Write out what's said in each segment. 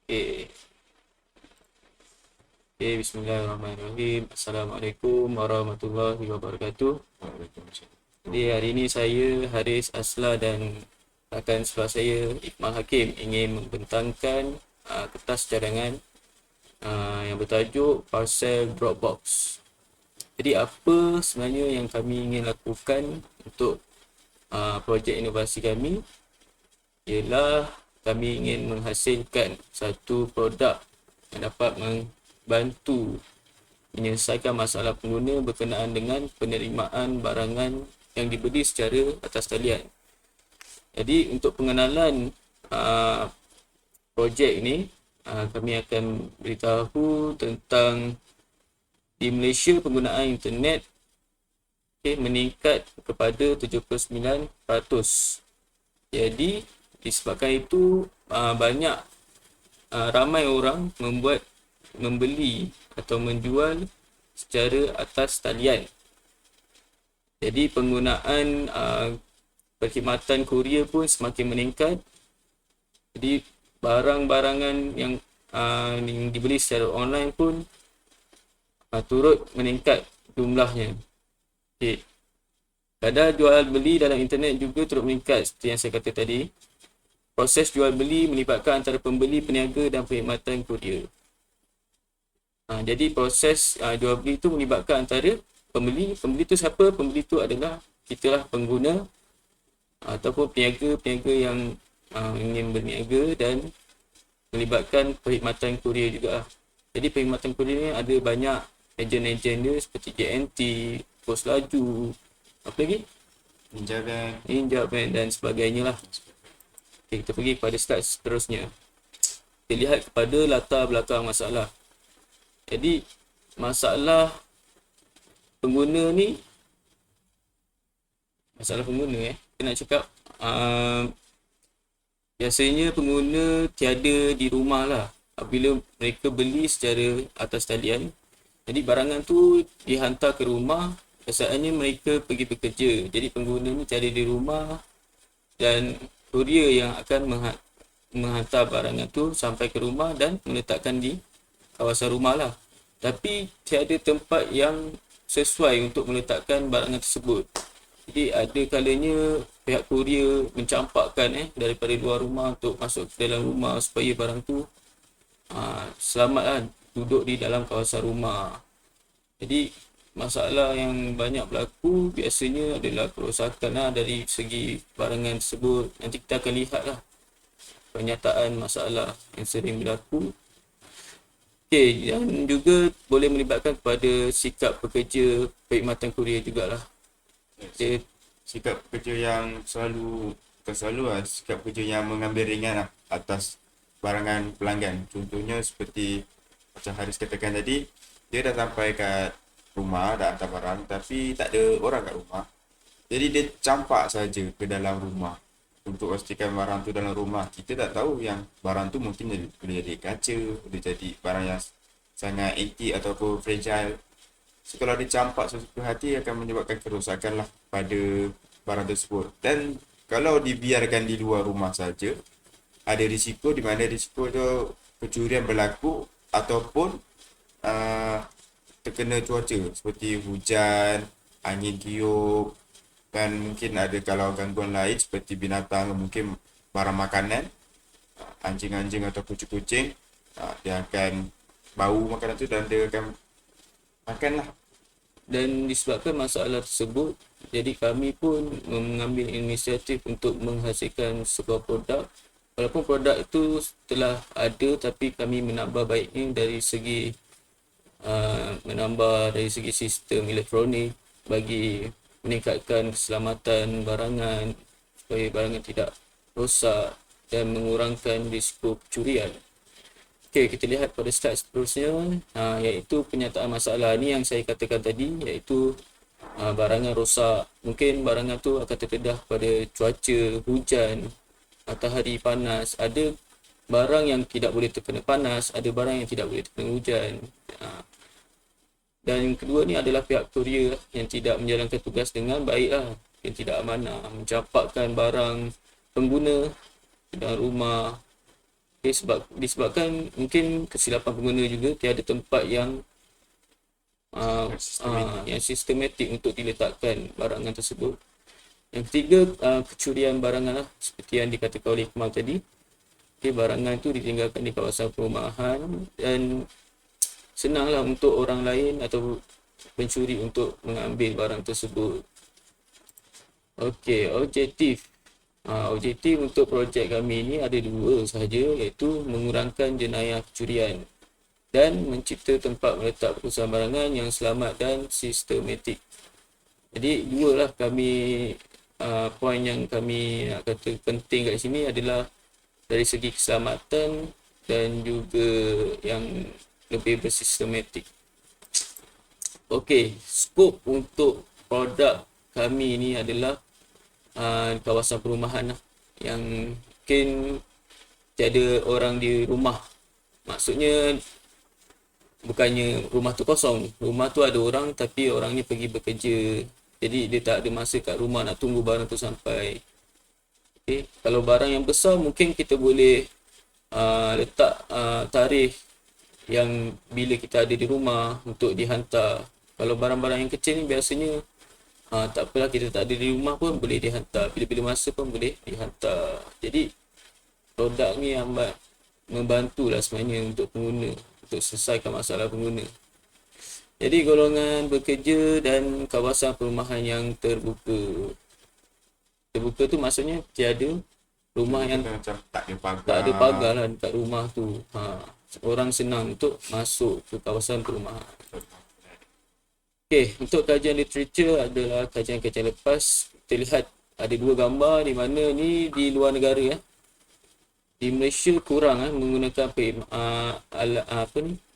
Okay. Okay, bismillahirrahmanirrahim. Assalamualaikum warahmatullahi wabarakatuh. Jadi hari ini saya Haris Asla dan rakan sebelah saya Iqmal Hakim ingin membentangkan kertas cadangan yang bertajuk Parcel Dropbox. Jadi apa sebenarnya yang kami ingin lakukan untuk projek inovasi kami ialah kami ingin menghasilkan satu produk yang dapat membantu menyelesaikan masalah pengguna berkenaan dengan penerimaan barangan yang dibeli secara atas talian. Jadi untuk pengenalan projek ini, kami akan beritahu tentang di Malaysia penggunaan internet meningkat kepada 79%. Jadi disebabkan itu banyak ramai orang membeli atau menjual secara atas talian. Jadi penggunaan perkhidmatan kurier pun semakin meningkat. Jadi barang-barangan yang dibeli secara online pun turut meningkat jumlahnya. Okay. Kadar jual beli dalam internet juga turut meningkat seperti yang saya kata tadi. Proses jual beli melibatkan antara pembeli, peniaga dan perkhidmatan kurier. Jadi proses jual beli itu melibatkan antara pembeli. Pembeli itu siapa? Pembeli itu adalah kita lah pengguna ataupun peniaga yang ingin berniaga, dan melibatkan perkhidmatan kurier juga. Jadi perkhidmatan kurier ni ada banyak ejen-ejen dia seperti JNT, Pos Laju, apa lagi? Ninja Van dan sebagainya lah. Okay, kita pergi kepada slide seterusnya. Kita lihat kepada latar belakang masalah. Jadi masalah pengguna ni, kita nak cakap biasanya pengguna tiada di rumah lah apabila mereka beli secara atas talian. Jadi barangan tu dihantar ke rumah, kesannya mereka pergi bekerja. Jadi pengguna ni tiada di rumah dan kurier yang akan menghantar barangan tu sampai ke rumah dan meletakkan di kawasan rumah lah. Tapi tiada tempat yang sesuai untuk meletakkan barangan tersebut. Jadi ada kalanya pihak kurier mencampakkan daripada luar rumah untuk masuk ke dalam rumah supaya barang tu selamatlah duduk di dalam kawasan rumah. Jadi masalah yang banyak berlaku biasanya adalah kerosakan dari segi barangan tersebut. Nanti kita akan lihatlah pernyataan masalah yang sering berlaku. Okey, dan juga boleh melibatkan kepada sikap pekerja perkhidmatan kurier jugalah. Okay. Sikap pekerja yang sikap pekerja yang mengambil ringan atas barangan pelanggan. Contohnya seperti macam Haris katakan tadi, dia dah sampai kat rumah, dah hantar barang tapi tak ada orang kat rumah. Jadi dia campak saja ke dalam rumah untuk pastikan barang tu dalam rumah. Kita tak tahu yang barang tu mungkin boleh jadi kaca, boleh jadi barang yang sangat antik ataupun fragile. So, kalau dia campak sesuatu hati akan menyebabkan kerosakan lah pada barang tersebut. Dan kalau dibiarkan di luar rumah saja, ada risiko di mana risiko tu pencurian berlaku ataupun terkena cuaca seperti hujan, angin tiup, dan mungkin ada kalau gangguan lain seperti binatang, mungkin barang makanan, anjing-anjing atau kucing-kucing, dia akan bau makanan tu dan dia akan makan lah. Dan disebabkan masalah tersebut, jadi kami pun mengambil inisiatif untuk menghasilkan sebuah produk. Walaupun produk itu telah ada, tapi kami menambah baiknya dari segi sistem elektronik bagi meningkatkan keselamatan barangan supaya barangan tidak rosak dan mengurangkan risiko pencurian. Okey, kita lihat pada slide seterusnya, iaitu penyataan masalah ni yang saya katakan tadi, iaitu barangan rosak. Mungkin barangan tu akan terdedah pada cuaca hujan, matahari panas. Ada barang yang tidak boleh terkena panas, ada barang yang tidak boleh terkena hujan. Dan yang kedua ni adalah pihak kurier yang tidak menjalankan tugas dengan baiklah, yang tidak amanah, mencampakkan barang pengguna ke dalam rumah. Okay, disebabkan mungkin kesilapan pengguna juga, tiada tempat yang yang sistematik untuk diletakkan barangan tersebut. Yang ketiga, kecurian barangan lah, seperti yang dikatakan oleh Ikmal tadi. Okay, barangan tu ditinggalkan di kawasan perumahan dan senanglah untuk orang lain atau pencuri untuk mengambil barang tersebut. Okey, objektif untuk projek kami ini ada dua sahaja, iaitu mengurangkan jenayah kecurian dan mencipta tempat meletak perusahaan barangan yang selamat dan sistematik. Jadi dua lah kami, poin yang kami nak kata penting kat sini adalah dari segi keselamatan dan juga yang lebih bersistematik. Okey, skop untuk produk kami ni adalah kawasan perumahan lah, yang mungkin tiada orang di rumah. Maksudnya bukannya rumah tu kosong, rumah tu ada orang tapi orangnya pergi bekerja, jadi dia tak ada masa kat rumah nak tunggu barang tu sampai. Okay. Kalau barang yang besar mungkin kita boleh letak tarikh yang bila kita ada di rumah untuk dihantar. Kalau barang-barang yang kecil ni biasanya tak apalah, kita tak ada di rumah pun boleh dihantar, bila-bila masa pun boleh dihantar. Jadi produk ni amat membantulah sebenarnya untuk pengguna, untuk selesaikan masalah pengguna. Jadi golongan bekerja dan kawasan perumahan yang terbuka. Terbuka tu maksudnya tiada rumah yang macam tak ada pagar. tak ada pagar lah dekat rumah tu. Orang senang untuk masuk ke kawasan perumahan. Okey, untuk kajian literature adalah kajian-kajian lepas. Kita lihat ada dua gambar di mana ni di luar negara. Di Malaysia kurang menggunakan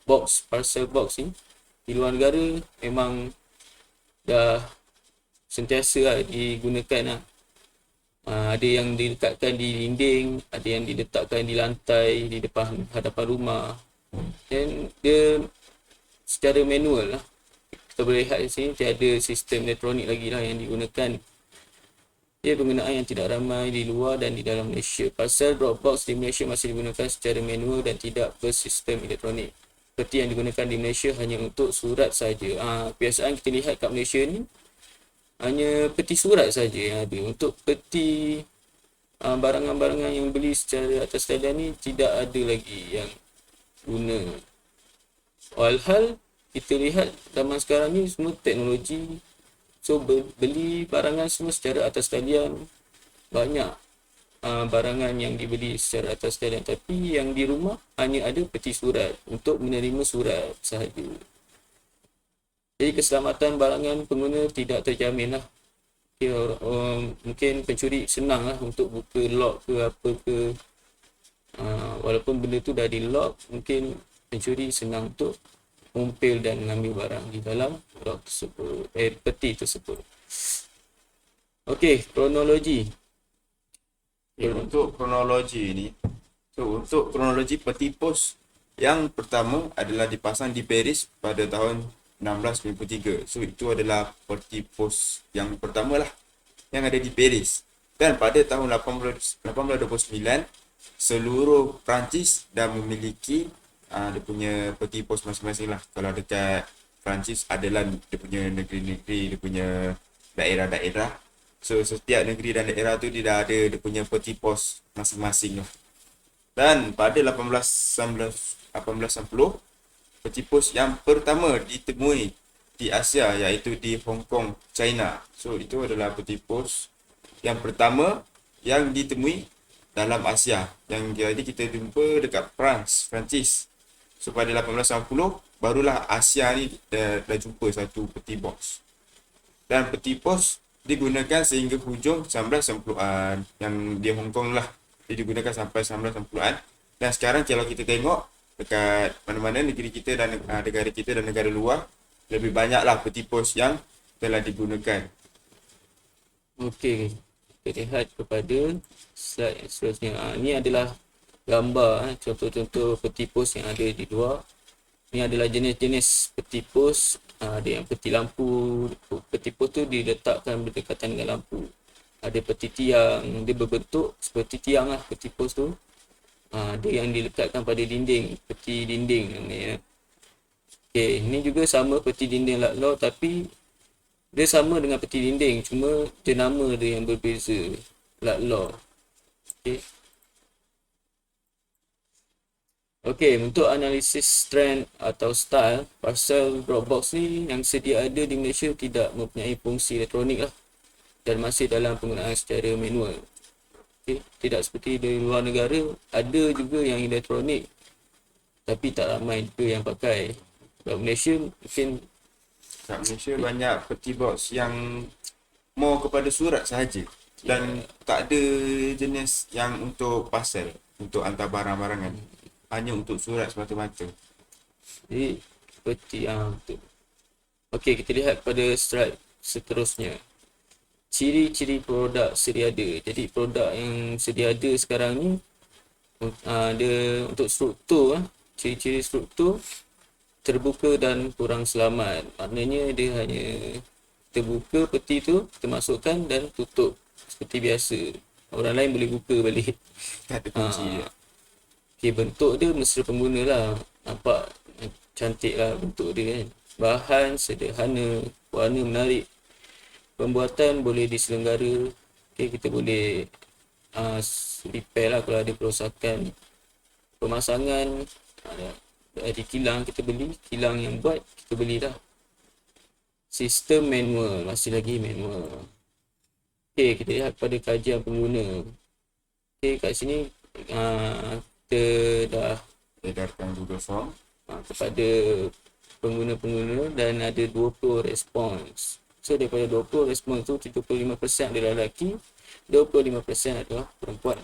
box, parcel box ni. Di luar negara memang dah sentiasa digunakan . Ada yang diletakkan di dinding, ada yang diletakkan di lantai di depan hadapan rumah. Dan dia secara manual lah. Kita boleh lihat di sini tiada sistem elektronik lagi lah yang digunakan. Ia penggunaan yang tidak ramai di luar dan di dalam Malaysia. Parcel drop box di Malaysia masih digunakan secara manual dan tidak bersistem elektronik. Seperti yang digunakan di Malaysia hanya untuk surat saja. Kebiasaan kita lihat kat Malaysia ni hanya peti surat saja yang ada. Untuk peti barangan-barangan yang beli secara atas talian ni tidak ada lagi yang guna. Walhal kita lihat zaman sekarang ni semua teknologi. So beli barangan semua secara atas talian. Banyak barangan yang dibeli secara atas talian, tapi yang di rumah hanya ada peti surat untuk menerima surat sahaja. Jadi keselamatan barangan pengguna tidak terjamin lah. Okay, mungkin pencuri senang lah untuk buka lock ke apa ke. Walaupun benda tu dah di lock, mungkin pencuri senang untuk mengumpil dan mengambil barang di dalam lock tersebut, peti tersebut. Okey, kronologi. Untuk kronologi peti pos yang pertama adalah dipasang di Paris pada tahun 1693. So itu adalah peti pos yang pertama lah yang ada di Paris. Dan pada tahun 1829 seluruh Perancis dah memiliki dia punya peti pos masing-masing lah. Kalau dekat Perancis adalah dia punya negeri-negeri, dia punya daerah-daerah. So setiap negeri dan daerah tu dia dah ada dia punya peti pos masing-masing lah. Dan pada 1890 peti pos yang pertama ditemui di Asia iaitu di Hong Kong, China. So itu adalah peti pos yang pertama yang ditemui dalam Asia. Yang jadi kita jumpa dekat Perancis. So pada 1890 barulah Asia ni dah jumpa satu peti box. Dan peti pos digunakan sehingga hujung 1990-an. Yang di Hong Kong lah dia digunakan sampai 1990-an. Dan sekarang kalau kita tengok dekat mana-mana negeri kita dan negara kita dan negara luar, lebih banyaklah peti pos yang telah digunakan. Okey, kita lihat kepada slide yang seterusnya. Ini adalah gambar contoh-contoh peti pos yang ada di luar. Ini adalah jenis-jenis peti pos. Ada yang peti lampu. Peti pos tu diletakkan berdekatan dengan lampu. Ada peti tiang, dia berbentuk seperti tiang lah peti pos tu. Dia yang dilekatkan pada dinding, peti dinding namanya. Okey, ini juga sama peti dinding lat law, tapi dia sama dengan peti dinding, cuma jenama dia yang berbeza, lat law. Okey. Okey, untuk analisis trend atau style, parcel Dropbox ni yang sedia ada di Malaysia tidak mempunyai fungsi elektronik lah dan masih dalam penggunaan secara manual. Okey, tidak seperti di luar negara, ada juga yang elektronik tapi tak ramai juga yang pakai. Kat Malaysia mungkin Kat Malaysia banyak peti box yang more kepada surat sahaja dan tak ada jenis yang untuk parcel, untuk hantar barang-barangan. Hanya untuk surat semata-mata. jadi seperti betul. Okey, kita lihat pada slide seterusnya. Ciri-ciri produk sedia ada. Jadi produk yang sedia ada sekarang ni dia untuk struktur, ciri-ciri struktur terbuka dan kurang selamat. Maknanya dia hanya terbuka peti tu, kita masukkan dan tutup seperti biasa. Orang lain boleh buka balik. Tak ada kunci je. Okay, bentuk dia mesra pengguna lah. Nampak cantik lah bentuk dia kan. Bahan sederhana, warna menarik. Pembuatan boleh diselenggara. Okay, kita boleh repair lah kalau ada kerosakan. Pemasangan dari kilang kita beli, kilang yang buat kita belilah. Sistem manual, masih lagi manual. Okay, kita lihat pada kajian pengguna. Okay, kat sini kita dah Edarkan Google Form. kepada pengguna-pengguna dan ada 20 respons. So daripada 20 respons tu 75% adalah lelaki, 25% adalah perempuan.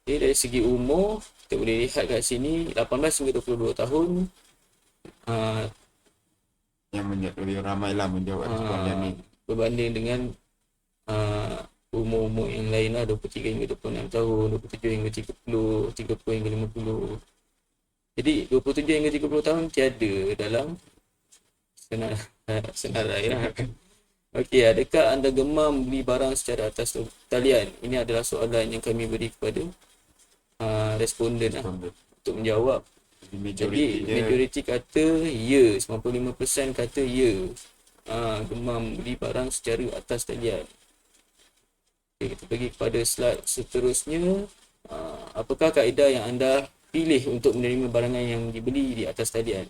Jadi dari segi umur kita boleh lihat kat sini 18 hingga 22 tahun Yang lebih ramai lah menjawab responden ni. berbanding dengan umur-umur yang lain lah, 23 hingga 26 tahun, 27 hingga 30, 30 hingga 50. Jadi 27 hingga 30 tahun tiada dalam senarai lah. Okey, adakah anda gemar membeli barang secara atas talian? Ini adalah soalan yang kami beri kepada responden lah untuk menjawab. Jadi majoriti kata ya, 95% kata ya. Gemar membeli barang secara atas talian. Okay, kita pergi kepada slide seterusnya. Apakah kaedah yang anda pilih untuk menerima barangan yang dibeli di atas talian?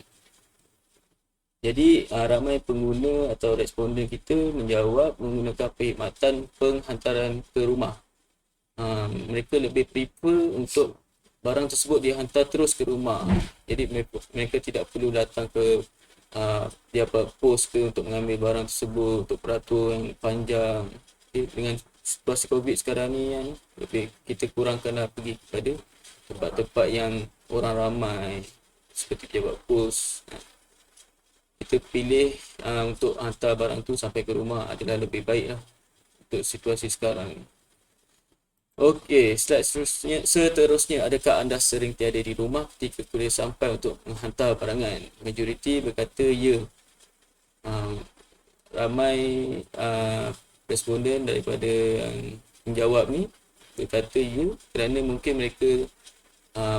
Jadi ramai pengguna atau responden kita menjawab menggunakan perkhidmatan penghantaran ke rumah. Mereka lebih prefer untuk barang tersebut dihantar terus ke rumah. Jadi mereka tidak perlu datang ke pos ke untuk mengambil barang tersebut, untuk beratur yang panjang. Okay, dengan situasi COVID sekarang ni yang lebih kita kurangkanlah pergi kepada tempat-tempat yang orang ramai seperti pejabat pos. Kita pilih untuk hantar barang tu sampai ke rumah adalah lebih baik lah untuk situasi sekarang. Okey, slide seterusnya, adakah anda sering tiada di rumah ketika kuliah sampai untuk menghantar barangan? Majoriti berkata ya. Ramai responden daripada yang menjawab ni berkata ya kerana mungkin mereka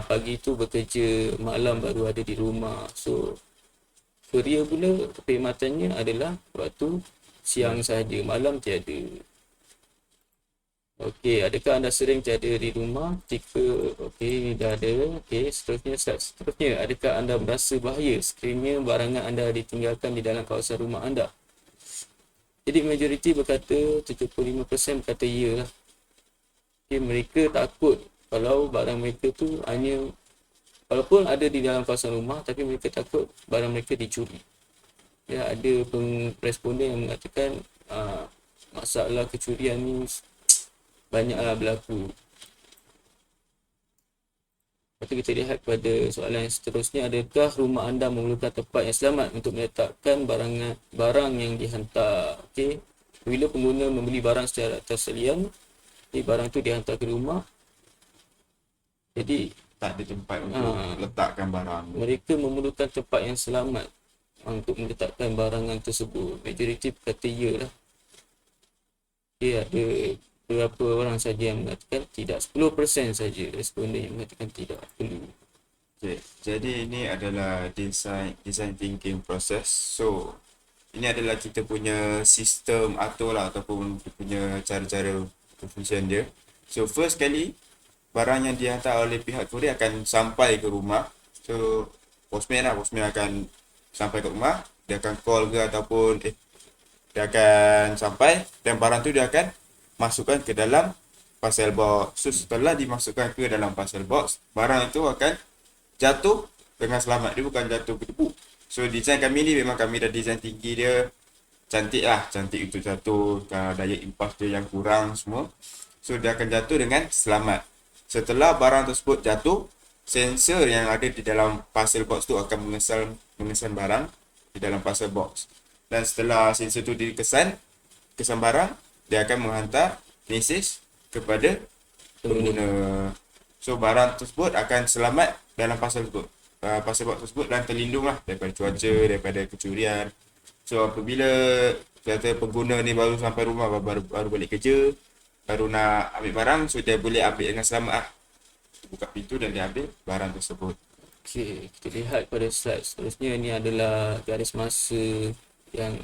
pagi tu bekerja, malam baru ada di rumah. So Korea pula perkhidmatannya adalah waktu siang sahaja, malam tiada. Okey, adakah anda sering tiada di rumah ketika okey dah ada. Okey, seterusnya adakah anda merasa bahaya sekiranya barangan anda ditinggalkan di dalam kawasan rumah anda? Jadi majoriti berkata 75% berkata ya lah. Okay, mereka takut kalau barang mereka tu hanya walaupun ada di dalam kawasan rumah tapi mereka takut barang mereka dicuri. Ya, ada responden yang mengatakan masalah kecurian ni banyaklah berlaku. Lepas tu kita lihat pada soalan yang seterusnya, adakah rumah anda memerlukan tempat yang selamat untuk meletakkan barang yang dihantar? Okey, bila pengguna membeli barang secara atas talian, barang tu dihantar ke rumah. Jadi tak ada tempat untuk letakkan barang. Mereka memerlukan tempat yang selamat untuk meletakkan barangan tersebut. Majoriti berkata ya lah. Okay, ada beberapa orang saja yang mengatakan tidak, 10% saja responden yang mengatakan tidak perlu. Okay. Jadi ini adalah design thinking process. So ini adalah kita punya sistem atur lah ataupun kita punya cara-cara function dia. So first kali barang yang dihantar oleh pihak kurier akan sampai ke rumah. So postman akan sampai ke rumah, dia akan call ke ataupun dia akan sampai dan barang tu dia akan masukkan ke dalam parcel box. So setelah dimasukkan ke dalam parcel box, barang itu akan jatuh dengan selamat. Dia bukan jatuh berdebu. So design kami ni memang kami dah design tinggi dia. Cantik lah. Cantik untuk jatuh. Daya impas dia yang kurang semua. So dia akan jatuh dengan selamat. Setelah barang tersebut jatuh, sensor yang ada di dalam parcel box tu akan mengesan barang di dalam parcel box. Dan setelah sensor tu kesan barang, dia akan menghantar mesej kepada pengguna. So barang tersebut akan selamat dalam parcel box tersebut dan terlindung lah daripada cuaca, daripada kecurian. So apabila kata pengguna ni baru sampai rumah, baru balik kerja, baru nak ambil barang, so dia boleh ambil dengan selamat lah. Buka pintu dan dia ambil barang tersebut. Okey, kita lihat pada slide seterusnya. Ini adalah garis masa yang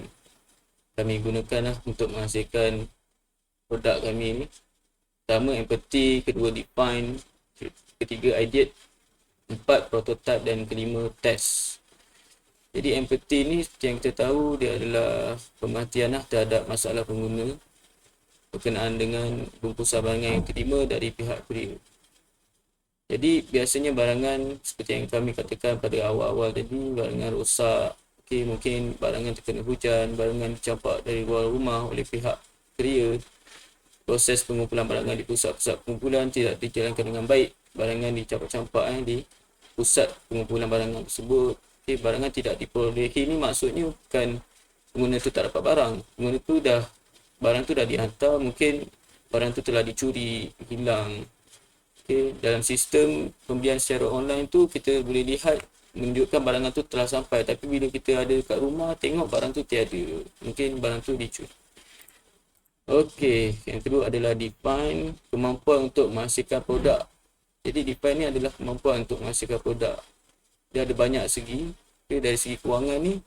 kami gunakan lah untuk menghasilkan produk kami ni. Pertama empathy, kedua define, ketiga ideate, 4 prototype dan kelima test. Jadi empathy ni seperti yang kita tahu, dia adalah perhatian lah terhadap masalah pengguna berkenaan dengan bungkusan barangan yang terima dari pihak kurier. Jadi biasanya barangan seperti yang kami katakan pada awal-awal tadi, barangan rosak, mungkin barangan terkena hujan, barangan dicampak dari luar rumah oleh pihak kurier. Proses pengumpulan barangan di pusat-pusat pengumpulan tidak dijalankan dengan baik. Barangan dicampak-campak di pusat pengumpulan barangan tersebut. Barangan tidak diperolehi ni maksudnya bukan pengguna tu tak dapat barang. Barang tu dah dihantar, mungkin barang tu telah dicuri, hilang. Dalam sistem pembelian secara online tu kita boleh lihat menunjukkan barangan tu telah sampai, tapi bila kita ada kat rumah tengok barang tu tiada, mungkin barang tu dicuri. Okey, yang kedua adalah define, kemampuan untuk menghasilkan produk. Jadi define ni adalah kemampuan untuk menghasilkan produk. Dia ada banyak segi. Dari segi kewangan ni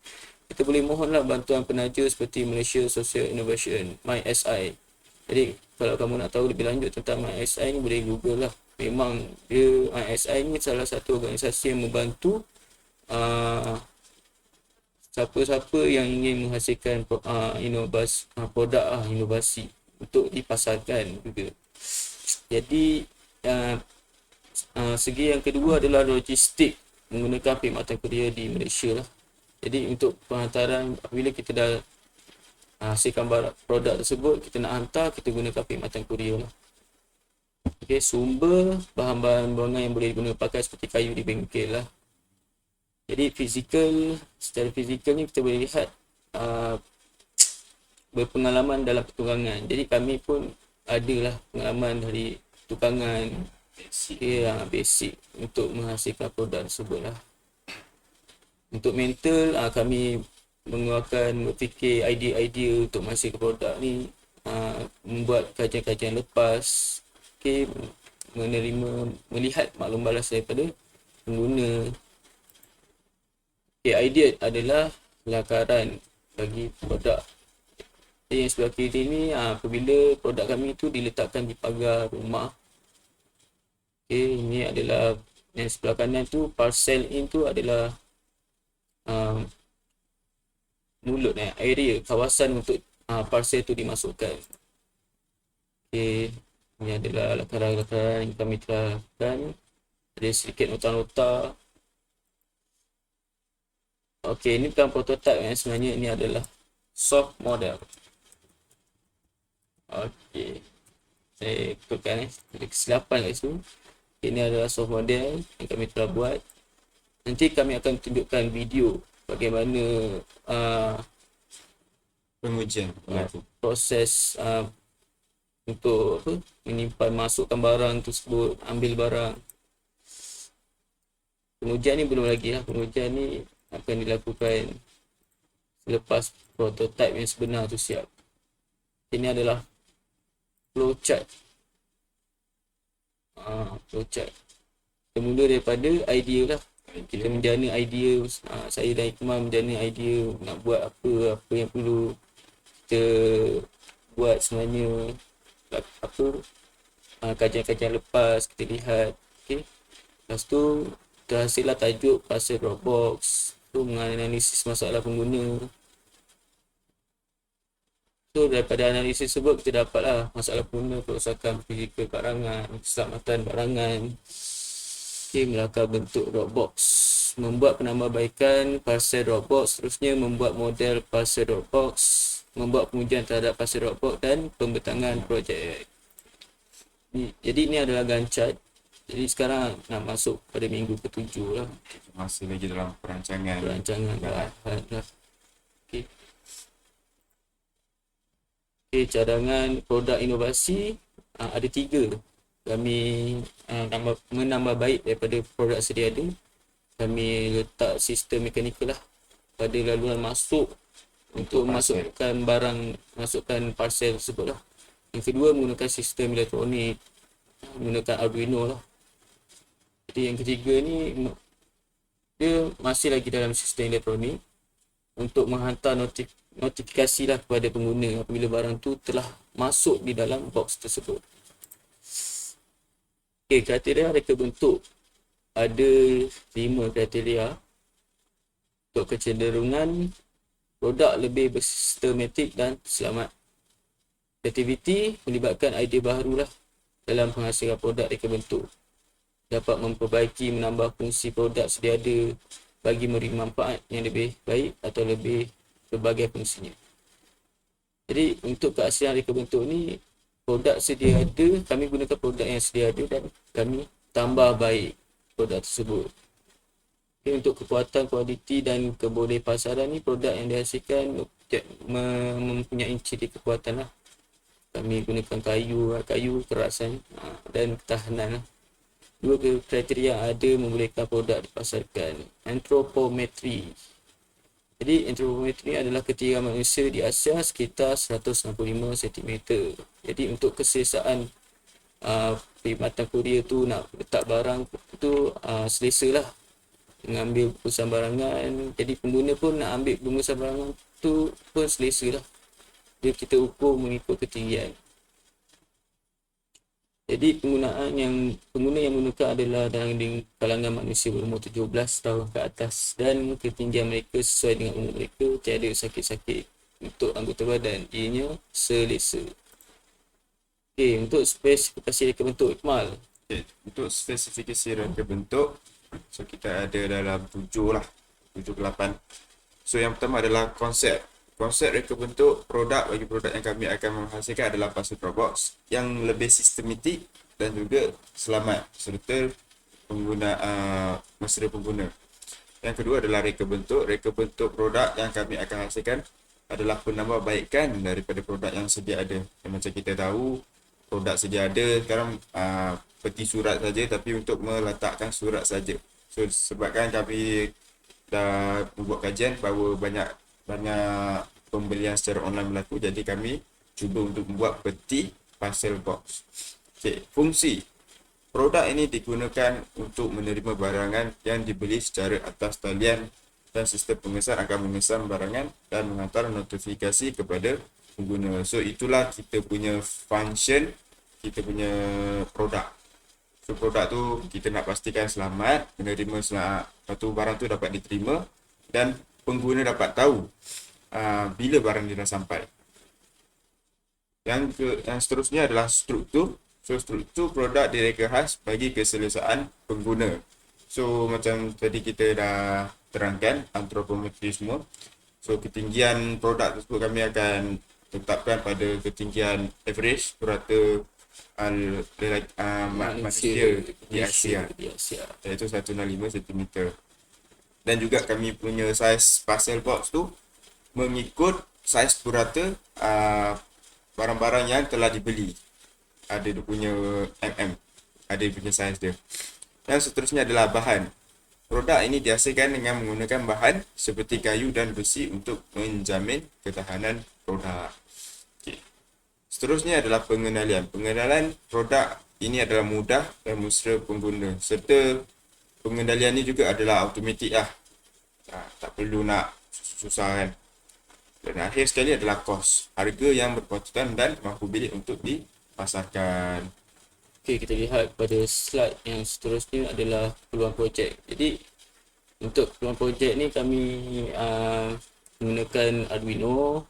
kita boleh mohonlah bantuan penaja seperti Malaysia Social Innovation, MySI. Jadi kalau kamu nak tahu lebih lanjut tentang MySI ni, boleh google lah. Memang dia, MySI ni salah satu organisasi yang membantu siapa-siapa yang ingin menghasilkan produk inovasi untuk dipasarkan juga. Jadi segi yang kedua adalah logistik menggunakan perkhidmatan kurier di Malaysia lah. Jadi untuk penghantaran, apabila kita dah hasilkan produk tersebut, kita nak hantar, kita gunakan perkhidmatan kurier lah. Okey, sumber bahan-bahan bangunan yang boleh digunakan pakai seperti kayu di bengkel lah. Jadi secara fizikal ni kita boleh lihat berpengalaman dalam pertukangan. Jadi kami pun adalah pengalaman dari tukangan basic untuk menghasilkan produk tersebut lah. Untuk mental, kami berfikir idea-idea untuk menghasilkan produk ni, membuat kajian-kajian lepas, melihat maklum balas daripada pengguna. Idea adalah lakaran bagi produk. Yang sebelah kiri ni, apabila produk kami tu diletakkan di pagar rumah. Ini adalah yang sebelah kanan tu, parcel in tu adalah mulut, area, kawasan untuk parcel tu dimasukkan. Ini adalah lakaran-lakaran yang kami telah lakukan. Ada sedikit nota-nota. Ini bukan prototype yang sebenarnya, ini adalah soft model. Saya betulkan ada kesilapan kat situ. Ini adalah soft model yang kami telah buat. Nanti kami akan tunjukkan video bagaimana Pengujian proses untuk menyimpan, masukkan barang tersebut, ambil barang. Pengujian ni belum lagi lah. Pengujian ni akan dilakukan selepas prototype yang sebenar tu siap. Ini adalah flowchart. Flowchart. Kita mula daripada idea lah. Kita menjana idea, saya dan Hikmah menjana idea nak buat apa yang perlu kita buat sebenarnya, apa kajian-kajian lepas kita lihat. Okay. Lepas tu terhasillah tajuk pasal Dropbox tu, menganalisis masalah pengguna. So daripada analisis tersebut kita dapatlah masalah pengguna, kerosakan fizikal barangan, keselamatan barangan. Okay, melakar bentuk Dropbox, membuat penambahbaikan parcel Dropbox, seterusnya membuat model parcel Dropbox, membuat pengujian terhadap parcel Dropbox dan pembentangan projek. Jadi ini adalah Gantt chart. Jadi sekarang nak masuk pada minggu ke-7 lah. Masih lagi dalam perancangan bahan lah. Okay. Okay, cadangan produk inovasi ada 3. Kami menambah baik daripada produk sedia ada. Kami letak sistem mekanikal lah pada laluan masuk untuk masukkan barang, masukkan parcel tersebut lah. Yang kedua, menggunakan sistem elektronik, menggunakan Arduino lah. Jadi yang ketiga ni, dia masih lagi dalam sistem elektronik untuk menghantar notifikasi lah kepada pengguna apabila barang tu telah masuk di dalam box tersebut. Okay, kriteria reka bentuk. Ada 5 kriteria untuk kecenderungan produk lebih bersistematik dan selamat. Kreativiti melibatkan idea baru lah dalam penghasilan produk reka bentuk. Dapat memperbaiki, menambah fungsi produk sedia ada bagi memberi manfaat yang lebih baik atau lebih berbagai fungsinya. Jadi untuk keaslian reka bentuk ni, produk sedia ada, kami gunakan produk yang sedia ada dan kami tambah baik produk tersebut. Okay, untuk kekuatan, kualiti dan kebolehpasaran ni, produk yang dihasilkan mempunyai ciri kekuatan lah. Kami gunakan kayu kerasan dan ketahanan lah. 2 kriteria ada membolehkan produk dipasarkan. Anthropometri. Jadi anthropometri adalah ketinggian manusia di Asia sekitar 165 cm. Jadi untuk keselesaan perkhidmatan kurier tu nak letak barang tu selesa lah mengambil bungkusan barangan. Jadi pengguna pun nak ambil bungkusan barangan tu pun selesa lah. Jadi kita ukur mengikut ketinggian. Jadi pengguna yang menggunakan adalah dalam kalangan manusia berumur 17 tahun ke atas dan ketinggian mereka sesuai dengan umur mereka, tiada sakit-sakit. Untuk anggota badan, ianya selesa. Okey, untuk spesifikasi reka bentuk, Ikmal. Okay. Untuk spesifikasi reka bentuk, so kita ada dalam 7 lah, 7 ke 8. So yang pertama adalah konsep. Konsep reka bentuk produk bagi produk yang kami akan menghasilkan adalah parcel Dropbox yang lebih sistematik dan juga selamat serta mesra pengguna. Yang kedua adalah reka bentuk. Reka bentuk produk yang kami akan hasilkan adalah penambahbaikan daripada produk yang sedia ada. Macam kita tahu, produk sedia ada sekarang peti surat saja, tapi untuk meletakkan surat saja. So sebabkan kami dah membuat kajian bahawa banyak pembelian secara online berlaku, jadi kami cuba untuk membuat peti parcel box. Okay. Fungsi produk ini digunakan untuk menerima barangan yang dibeli secara atas talian dan sistem pengesan akan mengesan barangan dan menghantar notifikasi kepada pengguna. So itulah kita punya function, kita punya produk. So produk tu kita nak pastikan selamat, menerima selamat, lepas tu barang tu dapat diterima dan pengguna dapat tahu bila barang dia dah sampai. Yang seterusnya adalah struktur. So struktur produk direka khas bagi keselesaan pengguna. So macam tadi kita dah terangkan anthropometri semua. So ketinggian produk tersebut kami akan tetapkan pada ketinggian average purata manusia di Asia, iaitu 165 cm. Dan juga kami punya saiz parcel box tu mengikut saiz purata barang-barang yang telah dibeli. Ada dia punya ada dia punya saiz dia. Yang seterusnya adalah bahan. Produk ini dihasilkan dengan menggunakan bahan seperti kayu dan besi untuk menjamin ketahanan produk. Okay. Seterusnya adalah pengenalan. Pengenalan produk ini adalah mudah dan mesra pengguna. Serta pengendalian ini juga adalah automatik lah. Tak perlu nak susah kan. Dan akhir sekali adalah kos. Harga yang berpatutan dan mampu bilik untuk dipasarkan. Okey, kita lihat pada slide yang seterusnya adalah peluang projek. Jadi untuk peluang projek ni kami menggunakan Arduino,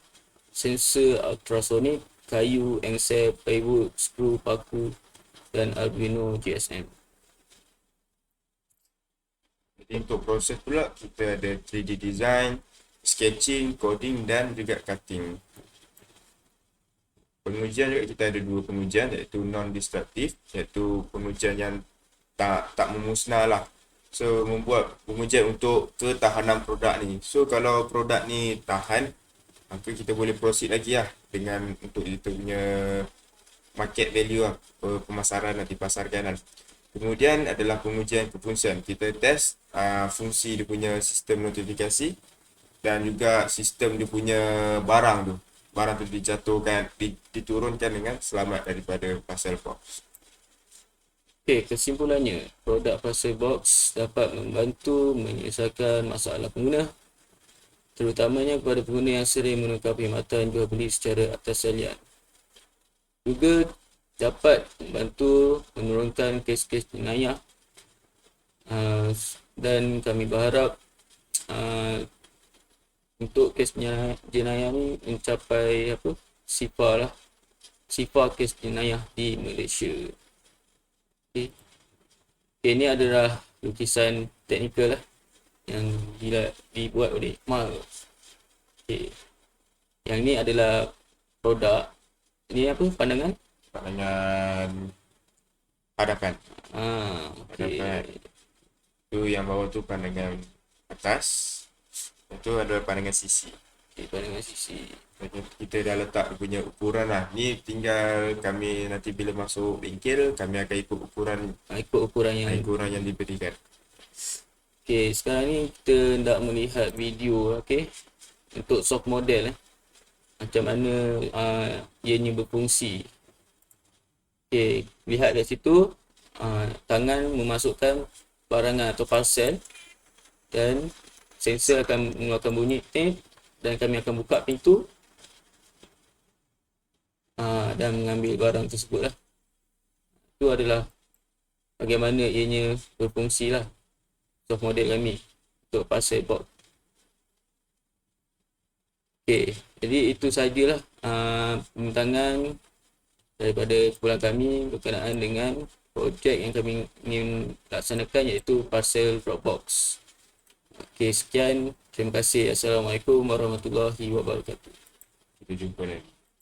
sensor ultrasonic, kayu, engsel, plywood, skru, paku dan Arduino GSM. Jadi untuk proses pula kita ada 3D design, sketching, coding dan juga cutting. Pengujian juga kita ada dua pengujian, iaitu non-destructive, iaitu pengujian yang tak memusnah lah. So membuat pengujian untuk ketahanan produk ni. So kalau produk ni tahan, maka kita boleh proceed lagi lah dengan untuk kita punya market value lah, pemasaran nanti pasarkan lah. Kemudian adalah pengujian kefungsian. Kita test fungsi dia punya sistem notifikasi dan juga sistem dia punya barang tu. Barang tu dijatuhkan, diturunkan dengan selamat daripada parcel box. Okey, kesimpulannya, produk parcel box dapat membantu menyelesaikan masalah pengguna, terutamanya kepada pengguna yang sering menukar perkhidmatan jual beli secara atas talian. Juga dapat membantu menurunkan kes-kes jenayah, dan kami berharap untuk kes jenayah ni mencapai sifar kes jenayah di Malaysia. Okay. Ini adalah lukisan teknikal lah yang dibuat oleh Ikmal. Okay. Yang ni adalah produk. Ini pandangan Hadapan. Okay. Hadapan. Tu yang bawah tu pandangan atas. Itu adalah pandangan sisi. Okay, pandangan sisi. Kita dah letak punya ukuran lah. Ni tinggal kami nanti bila masuk bengkel, kami akan ikut ukuran yang diberikan. Okay, sekarang ni kita hendak melihat video, okay, untuk soft model macam mana ianya berfungsi. Okay, lihat kat situ, tangan memasukkan barangan atau parcel dan sensor akan mengeluarkan bunyi tip dan kami akan buka pintu dan mengambil barang tersebut lah. Itu adalah bagaimana ianya berfungsi lah, soft model kami untuk parcel box. Okay, jadi itu sahajalah pembintangan daripada kumpulan kami berkenaan dengan projek yang kami ingin laksanakan, iaitu parcel Dropbox. Okay, sekian. Terima kasih. Assalamualaikum warahmatullahi wabarakatuh. Kita jumpa lagi.